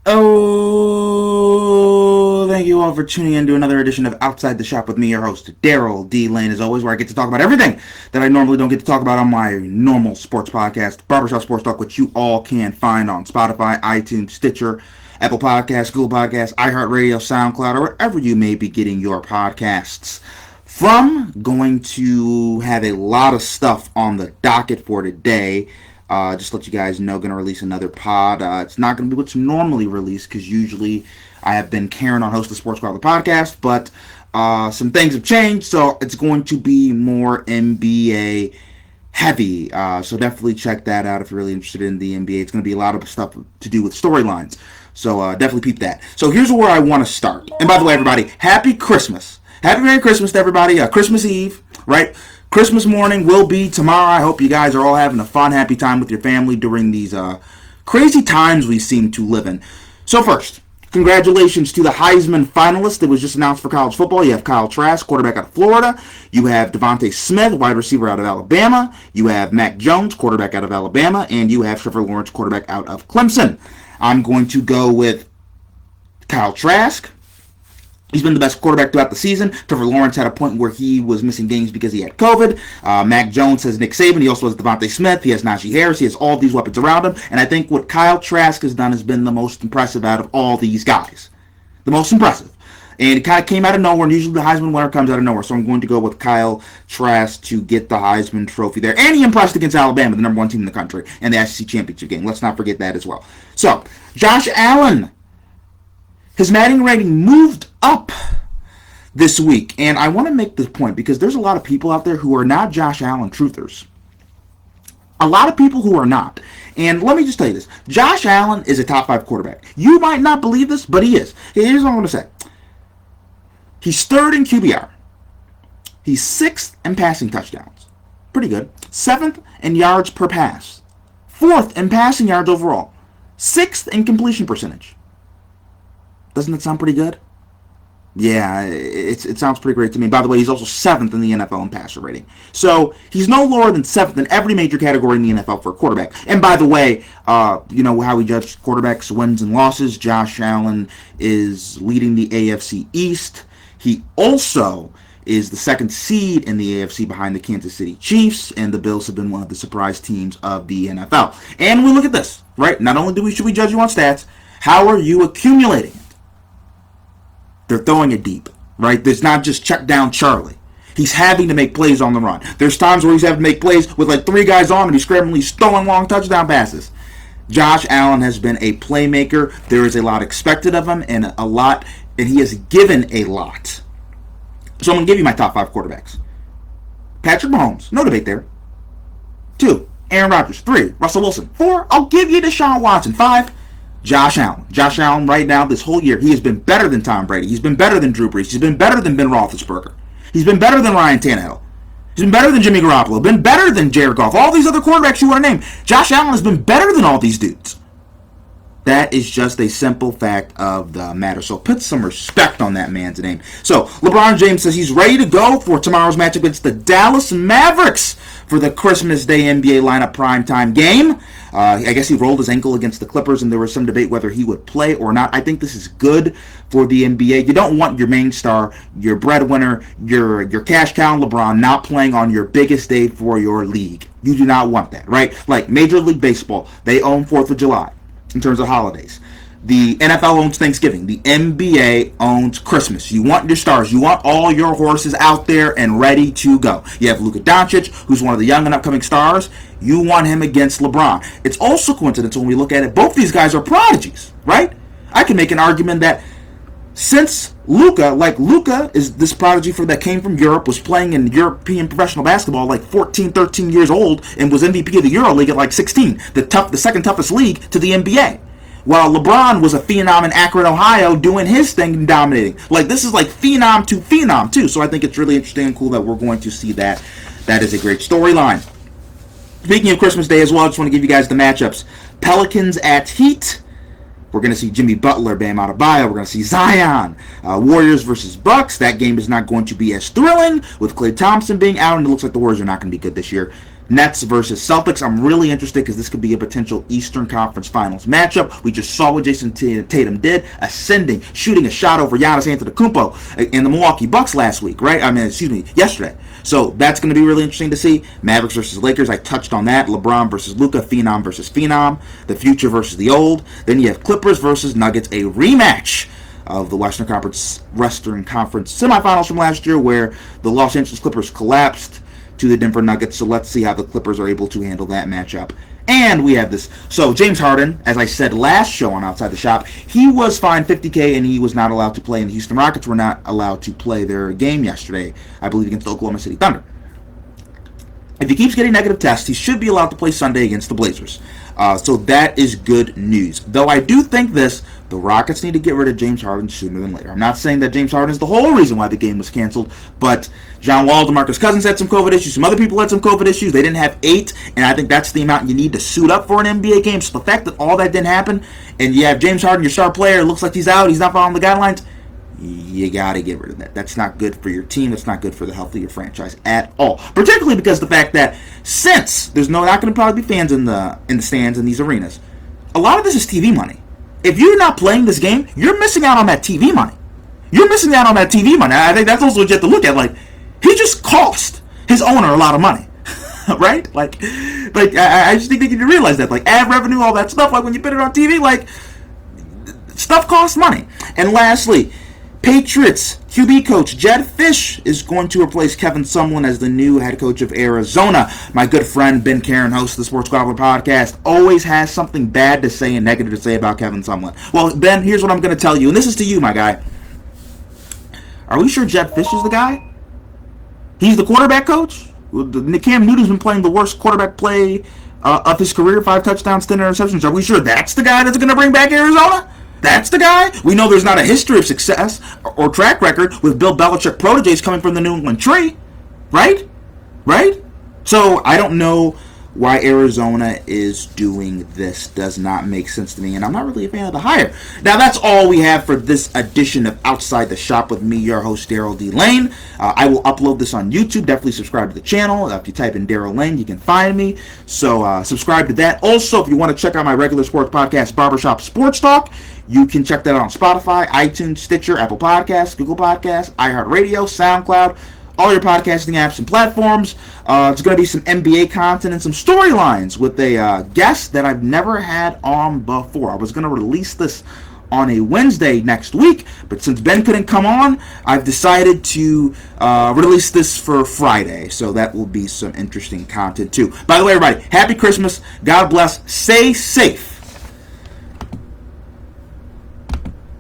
Oh, thank you all for tuning in to another edition of Outside the Shop with me, your host, Daryl D. Lane, as always, where I get to talk about everything that I normally don't get to talk about on my normal sports podcast, Barbershop Sports Talk, which you all can find on Spotify, iTunes, Stitcher, Apple Podcasts, Google Podcasts, iHeartRadio, SoundCloud, or wherever you may be getting your podcasts from. Going to have a lot of stuff on the docket for today. Just to let you guys know, going to release another pod. It's not going to be what's normally released because usually I have been carrying on host the Sports Crowd, the podcast, but some things have changed, so it's going to be more NBA heavy. So definitely check that out if you're really interested in the NBA. It's going to be a lot of stuff to do with storylines. So definitely peep that. So here's where I want to start. And by the way, everybody, Happy Christmas. Happy Merry Christmas to everybody. Christmas Eve, right? Christmas morning will be tomorrow. I hope you guys are all having a fun, happy time with your family during these crazy times we seem to live in. So first, congratulations to the Heisman finalist that was just announced for college football. You have Kyle Trask, quarterback out of Florida. You have Devontae Smith, wide receiver out of Alabama. You have Mac Jones, quarterback out of Alabama. And you have Trevor Lawrence, quarterback out of Clemson. I'm going to go with Kyle Trask. He's been the best quarterback throughout the season. Trevor Lawrence had a point where he was missing games because he had COVID. Mac Jones has Nick Saban. He also has Devontae Smith. He has Najee Harris. He has all these weapons around him. And I think what Kyle Trask has done has been the most impressive out of all these guys. The most impressive. And it kind of came out of nowhere, and usually the Heisman winner comes out of nowhere. So I'm going to go with Kyle Trask to get the Heisman Trophy there. And he impressed against Alabama, the number one team in the country, and the SEC Championship game. Let's not forget that as well. So, Josh Allen. His Madden rating moved up this week. And I want to make this point because there's a lot of people out there who are not Josh Allen truthers. A lot of people who are not. And let me just tell you this. Josh Allen is a top 5 quarterback. You might not believe this, but he is. Here's what I'm going to say. He's 3rd in QBR. He's 6th in passing touchdowns. Pretty good. 7th in yards per pass. 4th in passing yards overall. 6th in completion percentage. Doesn't that sound pretty good? Yeah, it sounds pretty great to me. By the way, he's also 7th in the NFL in passer rating. So he's no lower than 7th in every major category in the NFL for a quarterback. And by the way, you know how we judge quarterbacks' wins and losses. Josh Allen is leading the AFC East. He also is the 2nd seed in the AFC behind the Kansas City Chiefs, and the Bills have been one of the surprise teams of the NFL. And we look at this, right? Not only should we judge you on stats, how are you accumulating? They're throwing it deep, right? There's not just check down Charlie. He's having to make plays on the run. There's times where he's having to make plays with like 3 guys on him. He's scrambling, he's throwing long touchdown passes. Josh Allen has been a playmaker. There is a lot expected of him, and he has given a lot. So I'm going to give you my top 5 quarterbacks. Patrick Mahomes, no debate there. 2, Aaron Rodgers. 3, Russell Wilson. 4, I'll give you Deshaun Watson. 5, Josh Allen. Josh Allen right now, this whole year, he has been better than Tom Brady. He's been better than Drew Brees. He's been better than Ben Roethlisberger. He's been better than Ryan Tannehill. He's been better than Jimmy Garoppolo. Been better than Jared Goff. All these other quarterbacks you want to name. Josh Allen has been better than all these dudes. That is just a simple fact of the matter. So put some respect on that man's name. So LeBron James says he's ready to go for tomorrow's matchup against the Dallas Mavericks for the Christmas Day NBA lineup primetime game. I guess he rolled his ankle against the Clippers, and there was some debate whether he would play or not. I think this is good for the NBA. You don't want your main star, your breadwinner, your cash cow LeBron not playing on your biggest day for your league. You do not want that, right? Like Major League Baseball, they own 4th of July in terms of holidays. The NFL owns Thanksgiving. The NBA owns Christmas. You want your stars. You want all your horses out there and ready to go. You have Luka Doncic, who's one of the young and upcoming stars. You want him against LeBron. It's also coincidental when we look at it. Both these guys are prodigies, right? I can make an argument that since Luka is this prodigy that came from Europe, was playing in European professional basketball like 14, 13 years old, and was MVP of the EuroLeague at like 16, the second toughest league to the NBA. While LeBron was a phenom in Akron, Ohio, doing his thing and dominating. Like, this is like phenom to phenom, too. So I think it's really interesting and cool that we're going to see that. That is a great storyline. Speaking of Christmas Day as well, I just want to give you guys the matchups. Pelicans at Heat. We're going to see Jimmy Butler, Bam Adebayo. We're going to see Zion. Warriors versus Bucks. That game is not going to be as thrilling with Klay Thompson being out, and it looks like the Warriors are not going to be good this year. Nets versus Celtics. I'm really interested because this could be a potential Eastern Conference Finals matchup. We just saw what Jason Tatum did, ascending, shooting a shot over Giannis Antetokounmpo in the Milwaukee Bucks last week, right? Yesterday. So that's going to be really interesting to see. Mavericks versus Lakers, I touched on that. LeBron versus Luka, Phenom versus Phenom, the future versus the old. Then you have Clippers versus Nuggets, a rematch of the Western Conference semifinals from last year, where the Los Angeles Clippers collapsed to the Denver Nuggets. So let's see how the Clippers are able to handle that matchup. And we have this. So James Harden, as I said last show on Outside the Shop, he was fined $50K and he was not allowed to play. And the Houston Rockets were not allowed to play their game yesterday, I believe, against the Oklahoma City Thunder. If he keeps getting negative tests, he should be allowed to play Sunday against the Blazers. So that is good news. Though I do think the Rockets need to get rid of James Harden sooner than later. I'm not saying that James Harden is the whole reason why the game was canceled, but John Wall, DeMarcus Cousins had some COVID issues. Some other people had some COVID issues. They didn't have 8, and I think that's the amount you need to suit up for an NBA game. So the fact that all that didn't happen, and you have James Harden, your star player, looks like he's out, he's not following the guidelines, you got to get rid of that. That's not good for your team. That's not good for the health of your franchise at all. Particularly because the fact that since there's not going to probably be fans in the stands in these arenas, a lot of this is TV money. If you're not playing this game, you're missing out on that TV money. I think that's also what you have to look at. Like, he just cost his owner a lot of money, right? Like I just think they need to realize that. Like, ad revenue, all that stuff. Like, when you put it on TV, like, stuff costs money. And lastly, Patriots QB coach Jedd Fisch is going to replace Kevin Sumlin as the new head coach of Arizona. My good friend Ben Karen, host of the Sports Gobbler podcast, always has something bad to say and negative to say about Kevin Sumlin. Well, Ben, here's what I'm going to tell you, and this is to you, my guy. Are we sure Jedd Fisch is the guy? He's the quarterback coach? Cam Newton's been playing the worst quarterback play of his career, 5 touchdowns, 10 interceptions. Are we sure that's the guy that's going to bring back Arizona? That's the guy? We know there's not a history of success or track record with Bill Belichick proteges coming from the New England tree. Right? So I don't know why Arizona is doing this. Does not make sense to me, and I'm not really a fan of the hire. Now, that's all we have for this edition of Outside the Shop with me, your host, Daryl D. Lane. I will upload this on YouTube. Definitely subscribe to the channel. If you type in Daryl Lane, you can find me. So subscribe to that. Also, if you want to check out my regular sports podcast, Barbershop Sports Talk, you can check that out on Spotify, iTunes, Stitcher, Apple Podcasts, Google Podcasts, iHeartRadio, SoundCloud, all your podcasting apps and platforms. It's going to be some NBA content and some storylines with a guest that I've never had on before. I was going to release this on a Wednesday next week, but since Ben couldn't come on, I've decided to release this for Friday, so that will be some interesting content too. By the way, everybody, Happy Christmas, God bless, stay safe.